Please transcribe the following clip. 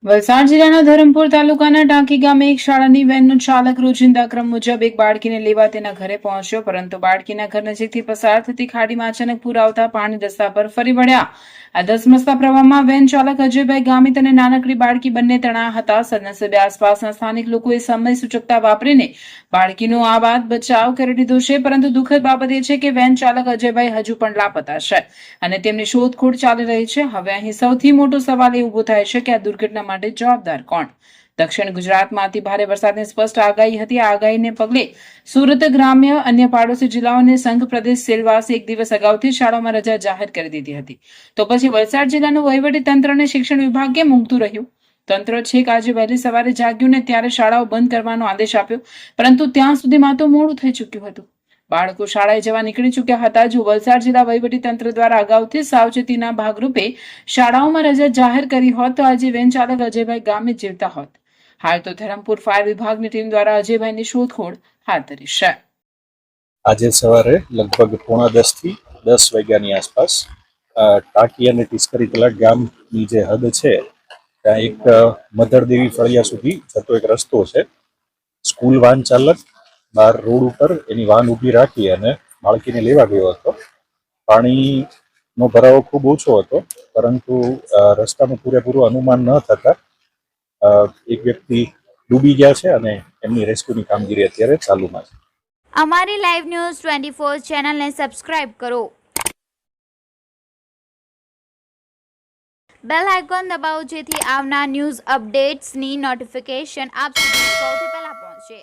વલસાડ જિલ્લાના ધરમપુર તાલુકાના ટાંકી ગામે એક શાળાની વેનનો ચાલક રોજિંદા ક્રમ મુજબ એક બાળકીને લેવા તેના ઘરે પહોંચ્યો, પરંતુ બાળકીના ઘર નજીકથી પસાર થતી ખાડીમાં અચાનક પૂર આવતા પાણી રસ્તા પર ફરી વળ્યા. આ ધસમસતા પ્રવાહમાં વેન ચાલક અજયભાઈ ગામિત અને નાનકડી બાળકી બંને તણાયા હતા. સદનસીબે આસપાસના સ્થાનિક લોકોએ સમય સૂચકતા વાપરીને બાળકીનો આ બાદ બચાવ કરી લીધો છે, પરંતુ દુઃખદ બાબત એ છે કે વેન ચાલક અજયભાઈ હજુ પણ લાપતા છે અને તેમની શોધખોળ ચાલી રહી છે. હવે અહીં સૌથી મોટો સવાલ એ ઉભો થાય છે કે આ દુર્ઘટના માટે જવાબદાર કોણ? દક્ષિણ ગુજરાતમાં અતિ ભારે વરસાદની સ્પષ્ટ આગાહી હતી. આ આગાહીને પગલે સુરત ગ્રામ્ય અન્ય પાડોશી જિલ્લાઓને સંઘ પ્રદેશ સેલવાસે એક દિવસ અગાઉથી શાળાઓમાં રજા જાહેર કરી દીધી હતી. તો પછી વલસાડ જિલ્લાનું વહીવટી તંત્ર અને શિક્ષણ વિભાગ કેમ ઊંઘતું રહ્યું? તંત્ર છેક આજે વહેલી સવારે જાગ્યું ને ત્યારે શાળાઓ બંધ કરવાનો આદેશ આપ્યો, પરંતુ ત્યાં સુધીમાં તો મોડું થઈ ચૂક્યું હતું. બાળકો શાળાએ જવા નીકળી ચૂક્યા હતા. જો વલસાડ જિલ્લા વહીવટી તંત્ર દ્વારા અગાઉથી સાવચેતીના ભાગરૂપે શાળાઓમાં રજા જાહેર કરી હોત તો આજે વેન ચાલક અજયભાઈ ગામે જીવતા હોત. હાલ તો ધરમપુર ફાયર વિભાગની ટીમ દ્વારા અજયભાઈની શોધખોળ હાથ ધરી છે. આજે સવારે લગભગ 9:30 થી 10 વાગ્યાની આસપાસ ટાંકી અને ટિસ્કરી તલાટ ગામની જે હદ છે ત્યાં એક મધરદેવી ફળિયા સુધી જતો એક રસ્તો છે. સ્કૂલ વાન ચાલક બહાર રોડ ઉપર એની વાન ઊભી રાખી અને બાળકીને લેવા ગયો હતો. પાણીનો ભરાવો ખૂબ ઓછો હતો, પરંતુ રસ્તાનું પૂરેપૂરું અનુમાન ન થતા એક વ્યક્તિ ડૂબી ગયા છે અને એમની રેસ્ક્યુની કામગીરી અત્યારે ચાલુમાં છે. અમારી લાઈવ ન્યૂઝ 24 ચેનલને સબસ્ક્રાઇબ કરો, બેલ આઇકોન દબાવો જેથી આવનાર ન્યૂઝ અપડેટ્સની નોટિફિકેશન આપ સુધી સૌથી પહેલા પહોંચે.